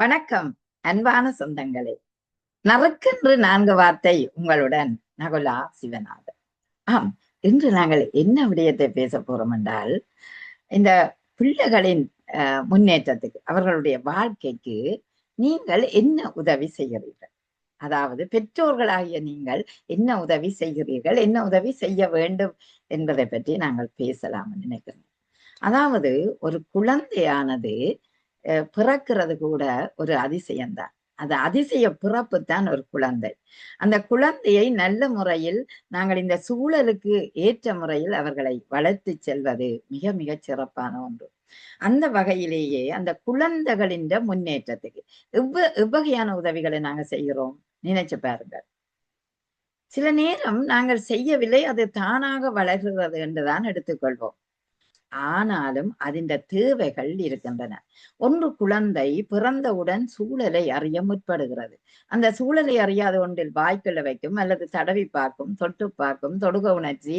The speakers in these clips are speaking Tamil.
வணக்கம் அன்பான சொந்தங்களே. நறுக்கென்று 4 வார்த்தை உங்களுடன் நகுலா சிவநாதன். ஆம், இன்று நாங்கள் என்ன விடயத்தை பேச போறோம் என்றால், இந்த பிள்ளைகளின் முன்னேற்றத்துக்கு, அவர்களுடைய வாழ்க்கைக்கு நீங்கள் என்ன உதவி செய்கிறீர்கள்? அதாவது பெற்றோர்களாகிய நீங்கள் என்ன உதவி செய்கிறீர்கள், என்ன உதவி செய்ய வேண்டும் என்பதை பற்றி நாங்கள் பேசலாம் நினைக்கிறேன். அதாவது ஒரு குழந்தையானது பிறக்கிறது கூட ஒரு அதிசயம்தான். அது அதிசய பிறப்பு தான் ஒரு குழந்தை. அந்த குழந்தையை நல்ல முறையில் நாங்கள் இந்த சூழலுக்கு ஏற்ற முறையில் அவர்களை வளர்த்து செல்வது மிக மிக சிறப்பான ஒன்று. அந்த வகையிலேயே அந்த குழந்தைகளின் முன்னேற்றத்துக்கு எவ்வகையான உதவிகளை நாங்க செய்கிறோம் நினைச்சு பாருங்கள். சில நேரம் நாங்கள் செய்யவில்லை, அது தானாக வளர்கிறது என்றுதான் எடுத்துக்கொள்வோம். ஆனாலும் அதிண்ட தேவைகள் இருக்கின்றன. ஒன்று குழந்தை பிறந்தவுடன் சூழலை அறிய முற்படுகிறது. அந்த சூழலை அறியாத ஒன்றில் வாய்க்குள்ள வைக்கும், அல்லது தடவி பார்க்கும், தொட்டு பார்க்கும், தொடுக உணர்ச்சி,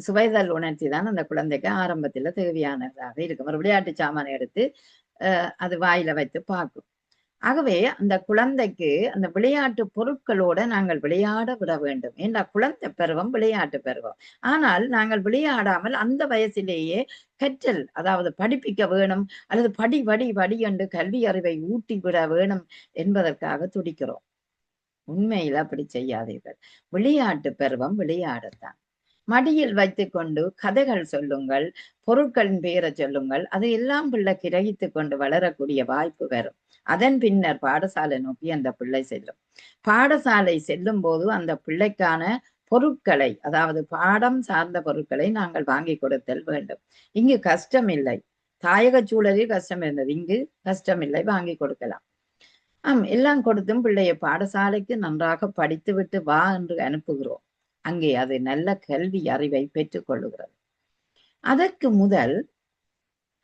சுவைதல் உணர்ச்சி தான் அந்த குழந்தைக்கு ஆரம்பத்துல தேவையானதாக இருக்கும். ஒரு விளையாட்டு சாமானை எடுத்து அது வாயில வைத்து பார்க்கும். ஆகவே அந்த குழந்தைக்கு அந்த விளையாட்டு பொருட்களோட நாங்கள் விளையாட விட வேண்டும். ஏன்னா குழந்தை பருவம் விளையாட்டு பருவம். ஆனால் நாங்கள் விளையாடாமல் அந்த வயசிலேயே கற்றல், அதாவது படிப்பிக்க வேணும், அல்லது படி படி படி என்று கல்வி அறிவை ஊட்டி விட வேணும் என்பதற்காக துடிக்கிறோம். உண்மையில் அப்படி செய்யாதீர்கள். விளையாட்டு பருவம் விளையாடத்தான். மடியில் வைத்துக்கொண்டு கதைகள் சொல்லுங்கள், பொருட்களின் பெயரை சொல்லுங்கள். அதை எல்லாம் பிள்ளை கிரகித்து கொண்டு வளரக்கூடிய வாய்ப்பு வரும். அதன் பின்னர் பாடசாலை நோக்கி அந்த பிள்ளை செல்லும். பாடசாலை செல்லும் போது அந்த பிள்ளைக்கான பொருட்களை, அதாவது பாடம் சார்ந்த பொருட்களை நாங்கள் வாங்கி கொடுத்தல் வேண்டும். இங்கு கஷ்டம் இல்லை. தாயக சூழலில் கஷ்டம் இருந்தது, இங்கு கஷ்டம் இல்லை, வாங்கி கொடுக்கலாம். எல்லாம் கொடுத்தும் பிள்ளைய பாடசாலைக்கு நன்றாக படித்துவிட்டு வா என்று அனுப்புகிறோம். அங்கே அது நல்ல கல்வி அறிவை பெற்றுக் கொள்ளுகிறது. அதற்கு முதல்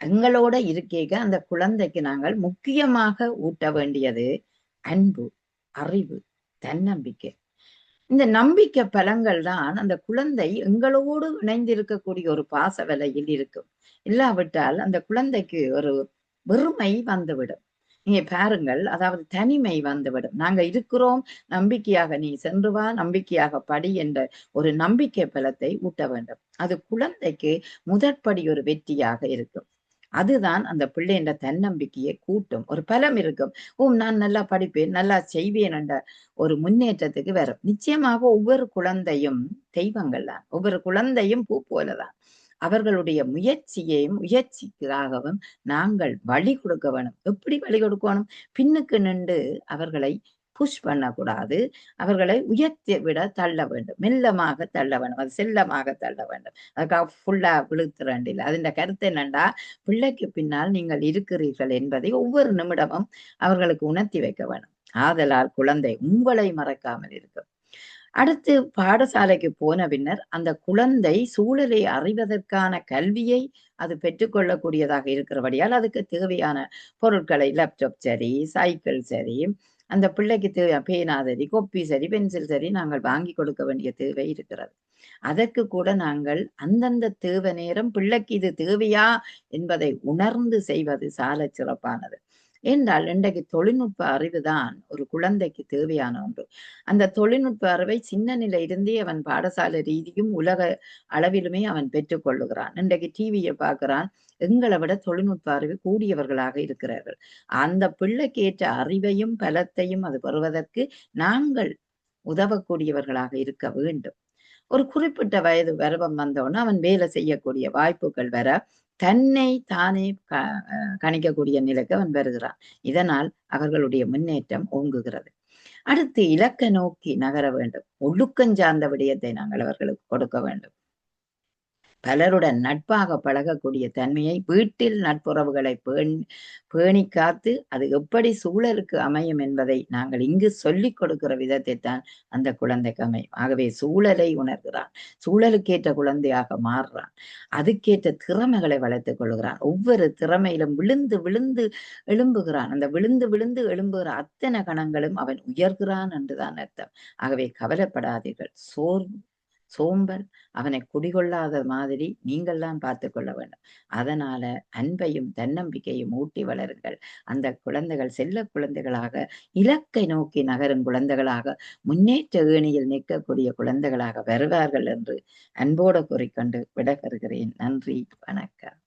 எங்களோட இருக்கேக அந்த குழந்தைக்கு நாங்கள் முக்கியமாக ஊட்ட வேண்டியது அன்பு, அறிவு, தன்னம்பிக்கை. இந்த நம்பிக்கை பலங்கள் தான் அந்த குழந்தை எங்களோடு இணைந்திருக்கக்கூடிய ஒரு பாச வலையில் இருக்கும். இல்லாவிட்டால் அந்த குழந்தைக்கு ஒரு வெறுமை வந்துவிடும். நீங்க பாருங்கள், அதாவது தனிமை வந்துவிடும். நாங்க இருக்கிறோம், நம்பிக்கையாக நீ சென்று வா, நம்பிக்கையாக படி என்ற ஒரு நம்பிக்கை பலத்தை ஊட்ட வேண்டும். அது குழந்தைக்கு முதற்படி ஒரு வெற்றியாக இருக்கும். அதுதான் அந்த பிள்ளைன்ற தன்னம்பிக்கையை கூட்டும். ஒரு பலம் இருக்கும். நான் நல்லா படிப்பேன், நல்லா செய்வேன் என்ற ஒரு முன்னேற்றத்துக்கு வரும். நிச்சயமாக ஒவ்வொரு குழந்தையும் தெய்வங்கள் தான். ஒவ்வொரு குழந்தையும் பூ போலதான். அவர்களுடைய முயற்சிக்காகவும் நாங்கள் வழி கொடுக்க வேணும். எப்படி வழி கொடுக்கணும்? பின்னுக்கு நின்று அவர்களை புஷ் பண்ணக்கூடாது. அவர்களை உயர்த்தி விட தள்ள வேண்டும். மெல்லமாக தள்ள வேண்டும். அது செல்லமாக தள்ள வேண்டும். அதுக்காக ஃபுல்லா விழுத்துறண்டில். அதன் கருத்து என்னண்டா, பிள்ளைக்கு பின்னால் நீங்கள் இருக்கிறீர்கள் என்பதை ஒவ்வொரு நிமிடமும் அவர்களுக்கு உணர்த்தி வைக்க வேண்டும். ஆதலால் குழந்தை உங்களை மறக்காமல் இருக்கும். அடுத்து பாடசாலைக்கு போன பின்னர் அந்த குழந்தை சூழலை அறிவதற்கான கல்வியை அது பெற்றுக்கொள்ளக்கூடியதாக இருக்கிறபடியால் அதுக்கு தேவையான பொருட்களை, லேப்டாப் சரி, சைக்கிள் சரி, அந்த பிள்ளைக்கு தேவையான பேனா சரி, கொப்பி சரி, பென்சில் சரி நாங்கள் வாங்கி கொடுக்க வேண்டிய தேவை இருக்கிறது. அதற்கு கூட நாங்கள் அந்தந்த தேவை நேரம் பிள்ளைக்கு இது தேவையா என்பதை உணர்ந்து செய்வது சால சிறப்பானது. என்றால் இன்றைக்கு தொழில்நுட்ப அறிவுதான் ஒரு குழந்தைக்கு தேவையான ஒன்று. அந்த தொழில்நுட்ப அறிவை சின்ன நிலை இருந்தே அவன் பாடசாலை ரீதியும் உலக அளவிலுமே அவன் பெற்றுக் கொள்ளுகிறான். இன்றைக்கு டிவியை பார்க்கிறான். எங்களை விட தொழில்நுட்ப அறிவு கூடியவர்களாக இருக்கிறார்கள். அந்த பிள்ளைக்கு ஏற்ற அறிவையும் பலத்தையும் அது பெறுவதற்கு நாங்கள் உதவக்கூடியவர்களாக இருக்க வேண்டும். ஒரு குறிப்பிட்ட வயது பருவம் வந்தோன்னா அவன் வேலை செய்யக்கூடிய வாய்ப்புகள் வர தன்னை தானே கணிக்கக்கூடிய நிலைக்கு அவன் வருகிறான். இதனால் அவர்களுடைய முன்னேற்றம் ஓங்குகிறது. அடுத்து இலக்க நோக்கி நகர வேண்டும். ஒழுக்கம் சார்ந்த விடயத்தை நாங்கள் அவர்களுக்கு கொடுக்க வேண்டும். பலருடன் நட்பாக பழகக்கூடிய தன்மையை, வீட்டில் நட்புறவுகளை பேணி காத்து அது எப்படி சூழலுக்கு அமையும் என்பதை நாங்கள் இங்கு சொல்லிக் கொடுக்கிற விதத்தை தான் அந்த குழந்தைக்கு அமையும். ஆகவே சூழலை உணர்கிறான், சூழலுக்கேற்ற குழந்தையாக மாறுறான், அதுக்கேற்ற திறமைகளை வளர்த்துக் கொள்கிறான். ஒவ்வொரு திறமையிலும் விழுந்து விழுந்து எழும்புகிறான். அந்த விழுந்து விழுந்து எழும்புகிற அத்தனை கணங்களும் அவன் உயர்கிறான் என்றுதான் அர்த்தம். ஆகவே கவலைப்படாதீர்கள். சோம்பல் அவனை குடிகொள்ளாத மாதிரி நீங்கள் தான் பார்த்து கொள்ள வேண்டும். அதனால அன்பையும் தன்னம்பிக்கையும் ஊட்டி வளருங்கள். அந்த குழந்தைகள் செல்ல குழந்தைகளாக இலக்கை நோக்கி நகரும் குழந்தைகளாக முன்னேற்ற ஏணியில் நிற்கக்கூடிய குழந்தைகளாக வருவார்கள் என்று அன்போடு கூறிக்கொண்டு விடைபெறுகிறேன். நன்றி, வணக்கம்.